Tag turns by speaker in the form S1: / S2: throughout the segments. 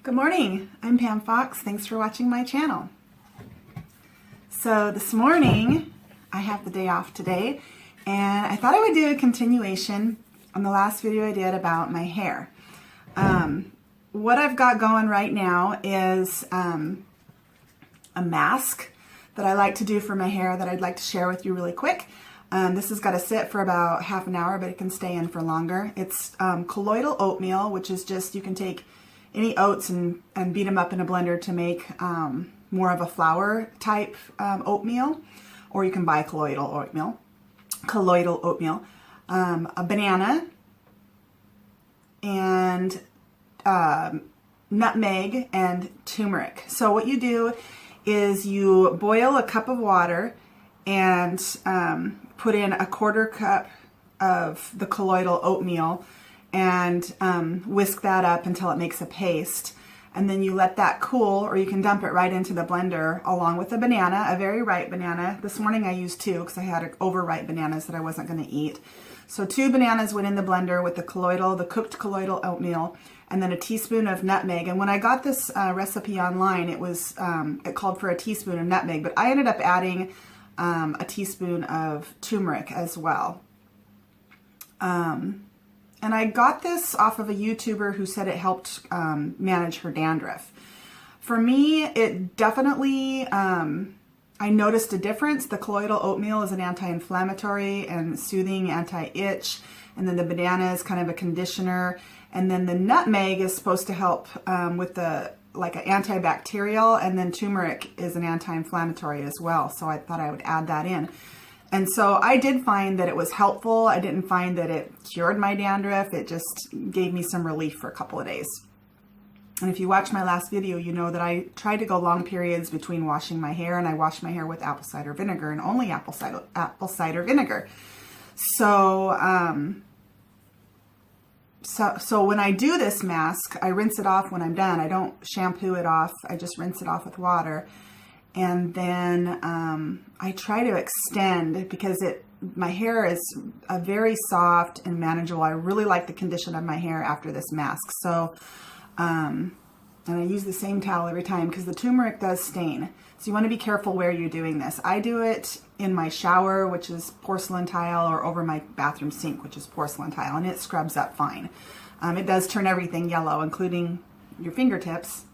S1: Good morning, I'm Pam Fox. Thanks for watching my channel. So this morning, I have the day off today, and I thought I would do a continuation on the last video I did about my hair. What I've got going right now is a mask that I like to do for my hair that I'd like to share with you really quick. This has got to sit for about half an hour, but it can stay in for longer. It's colloidal oatmeal, which is just, you can take any oats and beat them up in a blender to make more of a flour type oatmeal, or you can buy colloidal oatmeal, a banana, and nutmeg and turmeric. So what you do is you boil a cup of water and put in a quarter cup of the colloidal oatmeal and whisk that up until it makes a paste. And then you let that cool, or you can dump it right into the blender along with a banana, a very ripe banana. This morning I used 2 because I had overripe bananas that I wasn't going to eat. So 2 bananas went in the blender with the cooked colloidal oatmeal, and then a teaspoon of nutmeg. And when I got this recipe online, it called for a teaspoon of nutmeg, but I ended up adding a teaspoon of turmeric as well. And I got this off of a YouTuber who said it helped manage her dandruff. For me, it definitely, I noticed a difference. The colloidal oatmeal is an anti-inflammatory and soothing anti-itch. And then the banana is kind of a conditioner. And then the nutmeg is supposed to help with like an antibacterial. And then turmeric is an anti-inflammatory as well. So I thought I would add that in. And so I did find that it was helpful. I didn't find that it cured my dandruff. It just gave me some relief for a couple of days. And if you watch my last video, you know that I tried to go long periods between washing my hair, and I washed my hair with apple cider vinegar and only apple cider vinegar. So, so when I do this mask, I rinse it off when I'm done. I don't shampoo it off. I just rinse it off with water. And then I try to extend, because my hair is very soft and manageable. I really like the condition of my hair after this mask. So, and I use the same towel every time because the turmeric does stain. So you want to be careful where you're doing this. I do it in my shower, which is porcelain tile, or over my bathroom sink, which is porcelain tile, and it scrubs up fine. It does turn everything yellow, including your fingertips.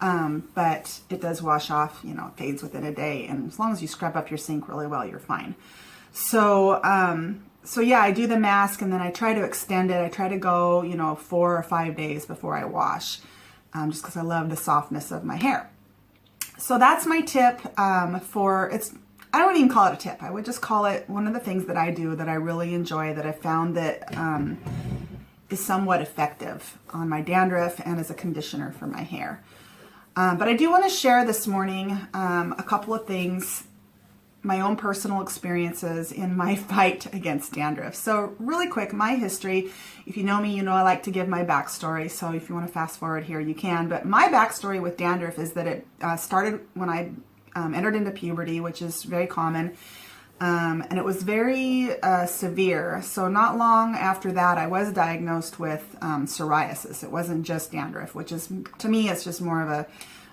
S1: But it does wash off, it fades within a day. And as long as you scrub up your sink really well, you're fine. So, so yeah, I do the mask, and then I try to extend it. I try to go, 4 or 5 days before I wash, just because I love the softness of my hair. So that's my tip, I don't even call it a tip. I would just call it one of the things that I do that I really enjoy, that I found that, is somewhat effective on my dandruff and as a conditioner for my hair. But I do want to share this morning a couple of things, my own personal experiences in my fight against dandruff. So really quick, my history. If you know me, you know I like to give my backstory. So if you want to fast forward here, you can. But my backstory with dandruff is that it started when I entered into puberty, which is very common. And it was very severe. So not long after that, I was diagnosed with psoriasis. It wasn't just dandruff, which is, to me, it's just more of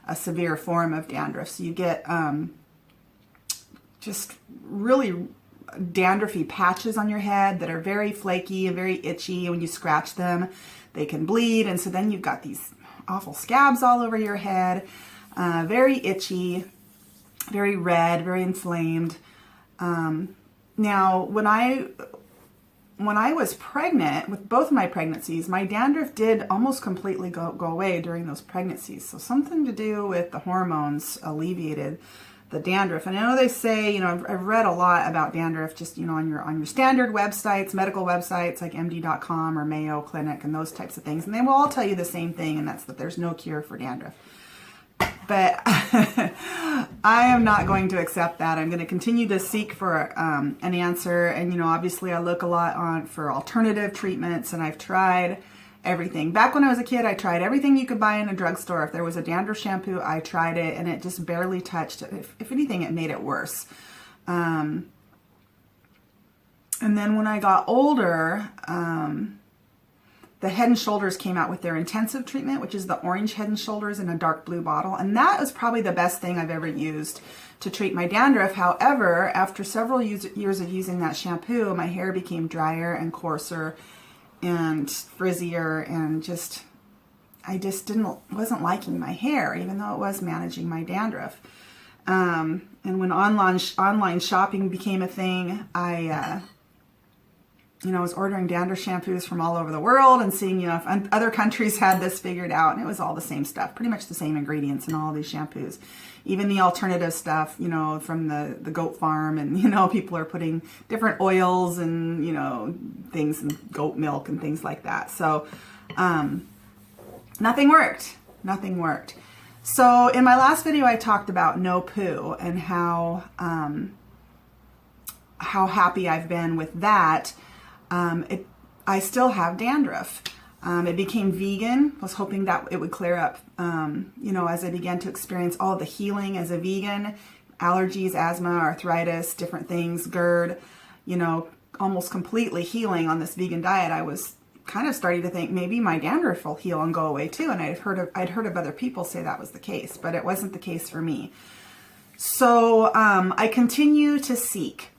S1: a severe form of dandruff. So you get just really dandruffy patches on your head that are very flaky and very itchy. When you scratch them, they can bleed. And so then you've got these awful scabs all over your head, very itchy, very red, very inflamed. Now, when I was pregnant, with both my pregnancies, my dandruff did almost completely go away during those pregnancies. So something to do with the hormones alleviated the dandruff. And I know they say, I've read a lot about dandruff just, on your standard websites, medical websites like MD.com or Mayo Clinic and those types of things. And they will all tell you the same thing, and that's that there's no cure for dandruff. But I am not going to accept that. I'm going to continue to seek for an answer. And, obviously I look a lot for alternative treatments, and I've tried everything. Back when I was a kid, I tried everything you could buy in a drugstore. If there was a dandruff shampoo, I tried it, and it just barely touched it. If anything, it made it worse. And then when I got older, the Head & Shoulders came out with their intensive treatment, which is the orange Head & Shoulders in a dark blue bottle. And that was probably the best thing I've ever used to treat my dandruff. However, after several years of using that shampoo, my hair became drier and coarser and frizzier, and I just wasn't liking my hair, even though it was managing my dandruff. And when online shopping became a thing, I was ordering dandruff shampoos from all over the world and seeing, if other countries had this figured out, and it was all the same stuff, pretty much the same ingredients in all these shampoos. Even the alternative stuff, from the goat farm, and, people are putting different oils and, things, and goat milk and things like that. So, nothing worked. So in my last video, I talked about no poo and how happy I've been with that. I still have dandruff. It became vegan. Was hoping that it would clear up, as I began to experience all the healing as a vegan, allergies, asthma, arthritis, different things, GERD, almost completely healing on this vegan diet. I was kind of starting to think maybe my dandruff will heal and go away too. And I'd heard of other people say that was the case, but it wasn't the case for me. So I continue to seek.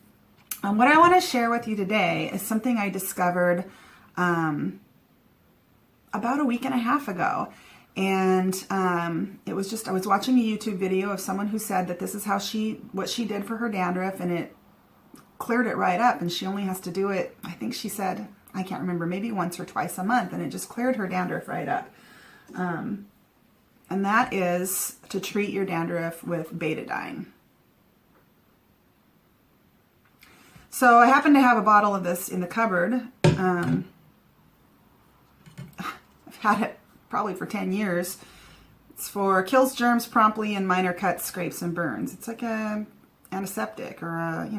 S1: What I want to share with you today is something I discovered about a week and a half ago. And it was I was watching a YouTube video of someone who said that this is what she did for her dandruff, and it cleared it right up. And she only has to do it, I think she said, I can't remember, maybe once or twice a month, and it just cleared her dandruff right up. And that is to treat your dandruff with Beta-dine. So I happen to have a bottle of this in the cupboard. I've had it probably for 10 years. Kills germs promptly in minor cuts, scrapes, and burns. It's like a antiseptic, or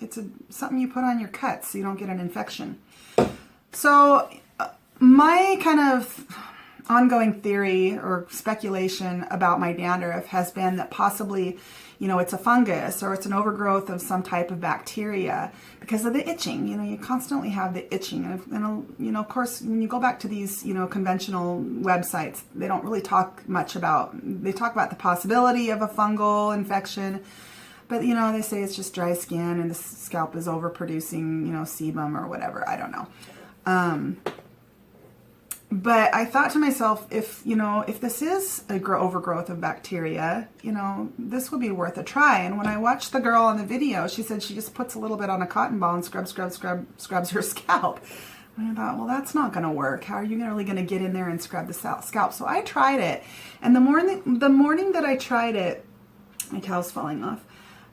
S1: it's something you put on your cuts so you don't get an infection. So my kind of ongoing theory or speculation about my dandruff has been that possibly, it's a fungus, or it's an overgrowth of some type of bacteria because of the itching. You constantly have the itching. And of course, when you go back to these, conventional websites, they don't really talk much they talk about the possibility of a fungal infection. But, they say it's just dry skin and the scalp is overproducing, sebum or whatever. I don't know. But I thought to myself, if this is a overgrowth of bacteria, this would be worth a try. And when I watched the girl on the video, she said she just puts a little bit on a cotton ball and scrubs her scalp. And I thought, well, that's not going to work. How are you really going to get in there and scrub the scalp? So I tried it. And the morning that I tried it, my towel's falling off.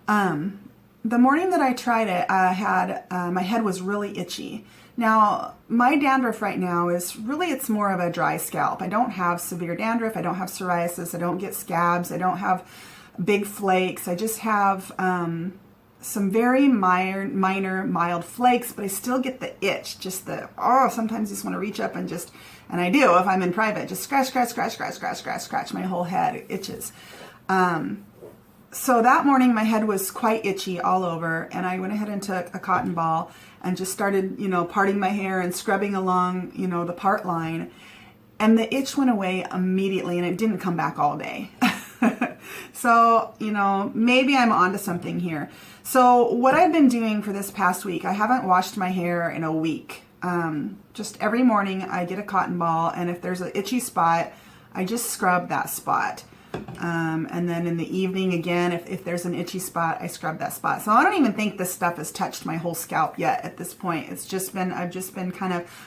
S1: The morning that I tried it, I had, my head was really itchy. Now, my dandruff right now it's more of a dry scalp. I don't have severe dandruff. I don't have psoriasis. I don't get scabs. I don't have big flakes. I just have, some very minor, mild flakes, but I still get the itch. Just sometimes I just want to reach up and I do if I'm in private, just scratch. My whole head itches. So that morning my head was quite itchy all over, and I went ahead and took a cotton ball and just started, parting my hair and scrubbing along, the part line, and the itch went away immediately, and it didn't come back all day. So, maybe I'm onto something here. So what I've been doing for this past week, I haven't washed my hair in a week. Just every morning I get a cotton ball, and if there's an itchy spot, I just scrub that spot. And then in the evening again, if there's an itchy spot, I scrub that spot. So I don't even think this stuff has touched my whole scalp yet at this point. I've just been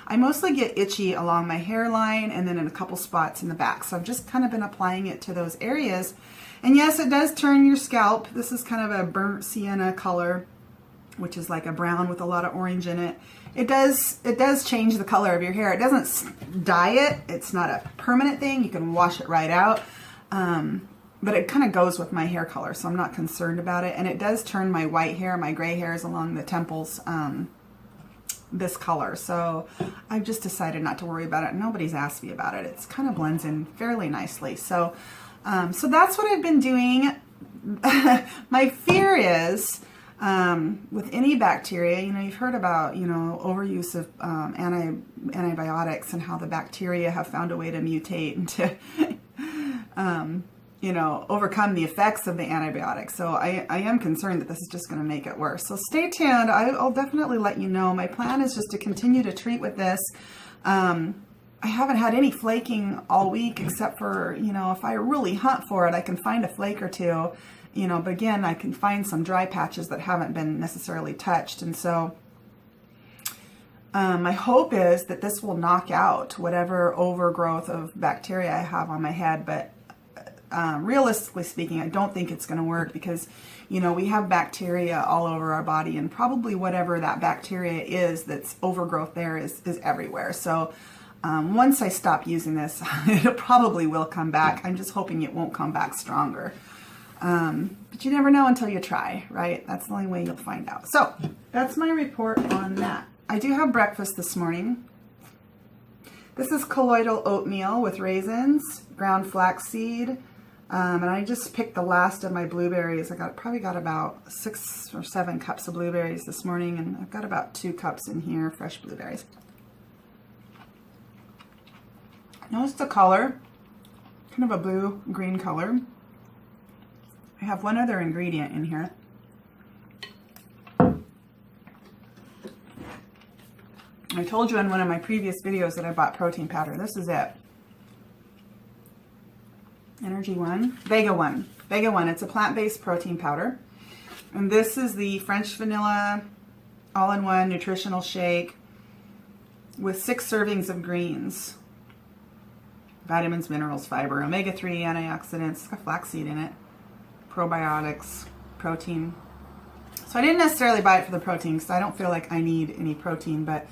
S1: I mostly get itchy along my hairline and then in a couple spots in the back. So I've just kind of been applying it to those areas. And yes, it does turn your scalp. This is kind of a burnt sienna color, which is like a brown with a lot of orange in it. It does change the color of your hair. It doesn't dye it. It's not a permanent thing. You can wash it right out. But it kind of goes with my hair color, so I'm not concerned about it. And it does turn my white hair, my gray hairs along the temples, this color. So I've just decided not to worry about it. Nobody's asked me about it. It's kind of blends in fairly nicely. So that's what I've been doing. My fear is, with any bacteria, you know, you've heard about, you know, overuse of antibiotics and how the bacteria have found a way to mutate and to, you know, overcome the effects of the antibiotics. So I am concerned that this is just going to make it worse. So stay tuned. I'll definitely let you know. My plan is just to continue to treat with this. I haven't had any flaking all week except for, you know, if I really hunt for it, I can find a flake or two, you know, but again, I can find some dry patches that haven't been necessarily touched. And so my hope is that this will knock out whatever overgrowth of bacteria I have on my head. But realistically speaking, I don't think it's going to work because, you know, we have bacteria all over our body, and probably whatever that bacteria is that's overgrowth there is everywhere. So once I stop using this, it probably will come back. I'm just hoping it won't come back stronger. But you never know until you try, right? That's the only way you'll find out. So that's my report on that. I do have breakfast this morning. This is colloidal oatmeal with raisins, ground flaxseed, and I just picked the last of my blueberries. Probably got about 6 or 7 cups of blueberries this morning, and I've got about 2 cups in here, fresh blueberries. Notice the color, kind of a blue-green color. I have one other ingredient in here. I told you in one of my previous videos that I bought protein powder. This is it. Energy One. Vega One. Vega One. It's a plant-based protein powder. And this is the French vanilla all-in-one nutritional shake with 6 servings of greens. Vitamins, minerals, fiber, omega-3, antioxidants. It's got flaxseed in it. Probiotics, protein. So I didn't necessarily buy it for the protein because I don't feel like I need any protein, but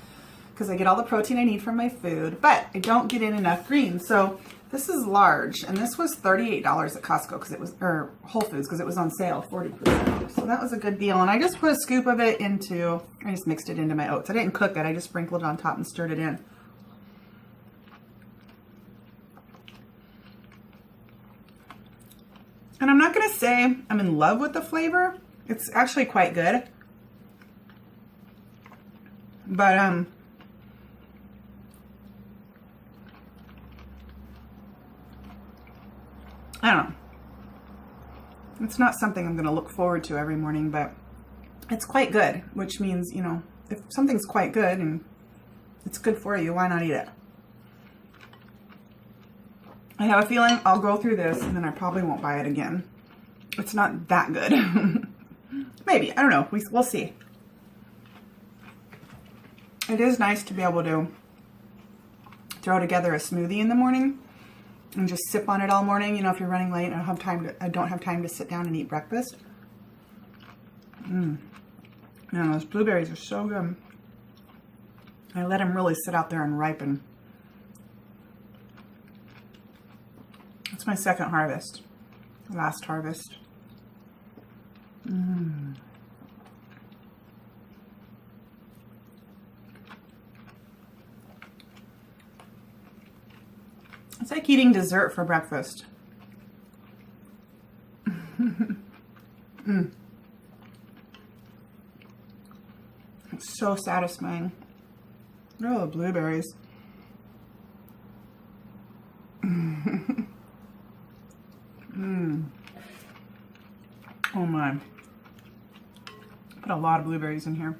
S1: because I get all the protein I need from my food, but I don't get in enough greens. So this is large, and this was $38 at Costco because it was, or Whole Foods because it was on sale, 40% off. So that was a good deal. And I just put a scoop of it into, I just mixed it into my oats. I didn't cook it. I just sprinkled it on top and stirred it in. And I'm not going to say I'm in love with the flavor. It's actually quite good. But, I don't know. It's not something I'm going to look forward to every morning, but it's quite good, which means, you know, if something's quite good and it's good for you, why not eat it? I have a feeling I'll go through this and then I probably won't buy it again. It's not that good. Maybe. I don't know. We'll see. It is nice to be able to throw together a smoothie in the morning and just sip on it all morning. You know, if you're running late and I don't have time to sit down and eat breakfast. Man, those blueberries are so good. I let them really sit out there and ripen. It's my second harvest. Last harvest. It's like eating dessert for breakfast. It's so satisfying. Oh, the blueberries. Oh my. Put a lot of blueberries in here.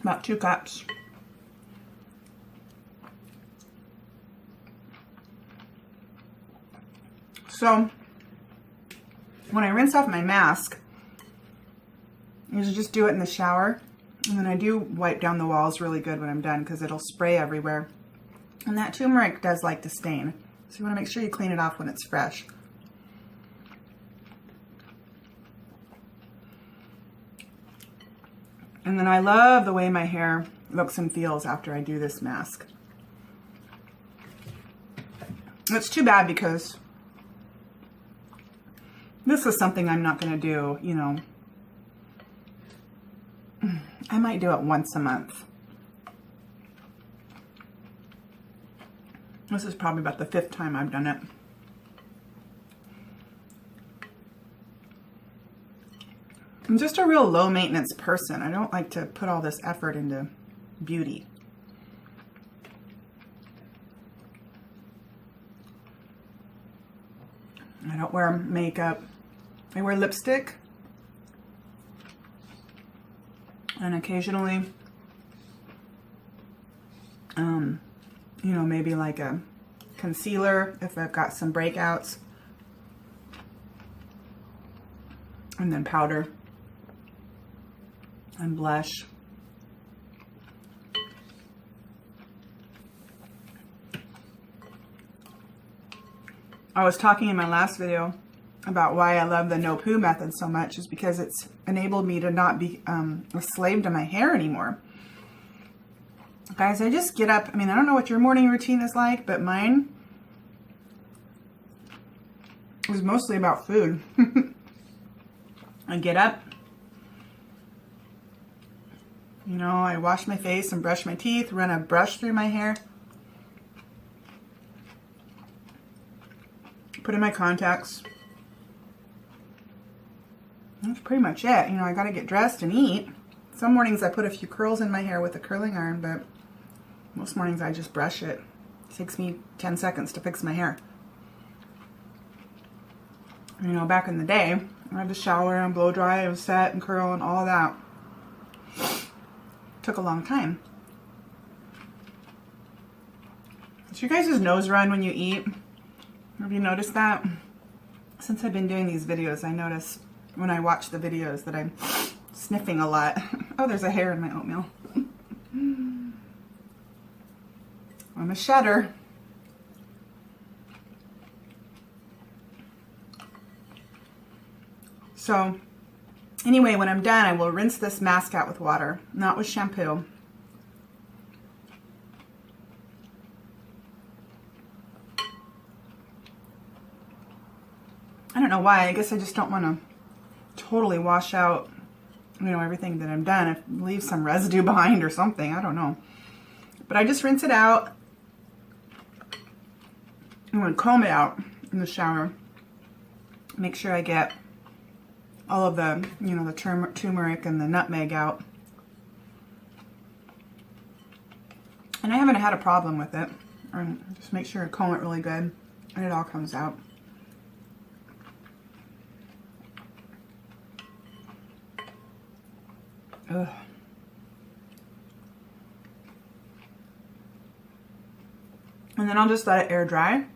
S1: About 2 cups. So, when I rinse off my mask, I usually just do it in the shower. And then I do wipe down the walls really good when I'm done because it'll spray everywhere. And that turmeric does like to stain. So you want to make sure you clean it off when it's fresh. And then I love the way my hair looks and feels after I do this mask. It's too bad because this is something I'm not going to do, you know. I might do it once a month. This is probably about the 5th time I've done it. I'm just a real low maintenance person. I don't like to put all this effort into beauty. I don't wear makeup. I wear lipstick. And occasionally, you know, maybe like a concealer if I've got some breakouts. And then powder and blush. I was talking in my last video about why I love the no poo method so much, is because it's enabled me to not be a slave to my hair anymore. Guys, I just get up. I mean, I don't know what your morning routine is like, but mine is mostly about food. I get up, you know, I wash my face and brush my teeth, run a brush through my hair, put in my contacts. That's pretty much it. You know, I gotta get dressed and eat. Some mornings I put a few curls in my hair with a curling iron, but most mornings I just brush it. It takes me 10 seconds to fix my hair. You know, back in the day, I had to shower and blow dry and set and curl and all that. Took a long time. Does your guys' nose run when you eat? Have you noticed that? Since I've been doing these videos, I notice when I watch the videos that I'm sniffing a lot. Oh, there's a hair in my oatmeal. I'm a shedder. So anyway, when I'm done, I will rinse this mask out with water, not with shampoo. I don't know why. I guess I just don't want to totally wash out, you know, everything that I'm done. It leaves some residue behind or something. I don't know. But I just rinse it out. I'm going to comb it out in the shower. Make sure I get all of the, you know, the turmeric and the nutmeg out. And I haven't had a problem with it. Just make sure I comb it really good and it all comes out. Ugh. And then I'll just let it air dry.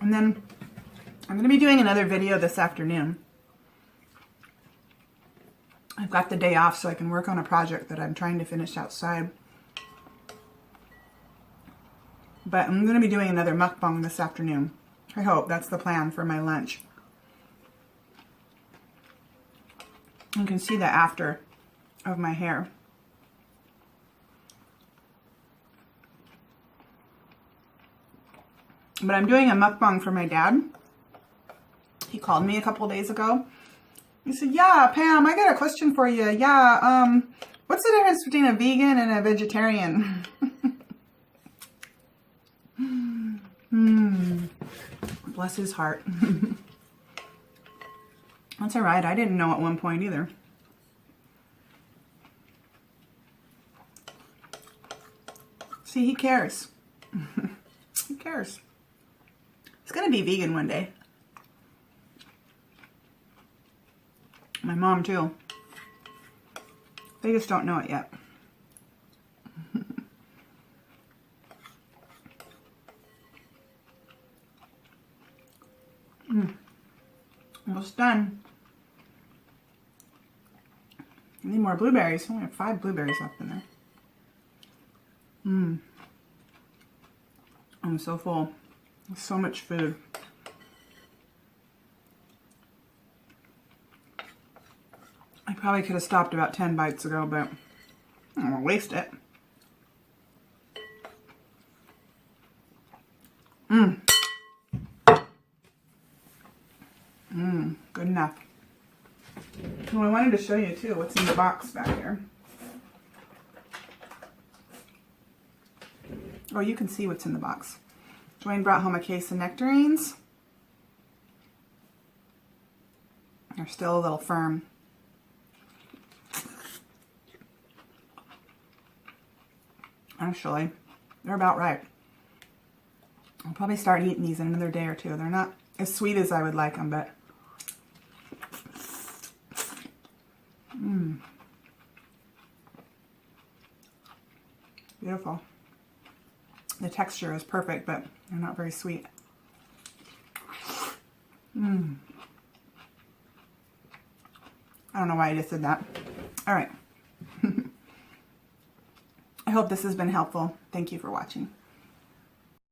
S1: And then I'm going to be doing another video this afternoon. I've got the day off so I can work on a project that I'm trying to finish outside. But I'm going to be doing another mukbang this afternoon. I hope that's the plan for my lunch. You can see the after of my hair. But I'm doing a mukbang for my dad. He called me a couple days ago. He said, yeah, Pam, I got a question for you. Yeah, what's the difference between a vegan and a vegetarian? Bless his heart. That's all right. I didn't know at one point either. See, he cares. He cares. He's going to be vegan one day. My mom, too. They just don't know it yet. Almost done. I need more blueberries. I only have 5 blueberries left in there. I'm so full. So much food. I probably could have stopped about 10 bites ago, but I don't want to waste it. Good enough. Oh, I wanted to show you too what's in the box back here. Oh, you can see what's in the box. Dwayne brought home a case of nectarines. They're still a little firm. Actually, they're about right. I'll probably start eating these in another day or two. They're not as sweet as I would like them, but beautiful. The texture is perfect, but they're not very sweet. I don't know why I just did that. All right. I hope this has been helpful. Thank you for watching.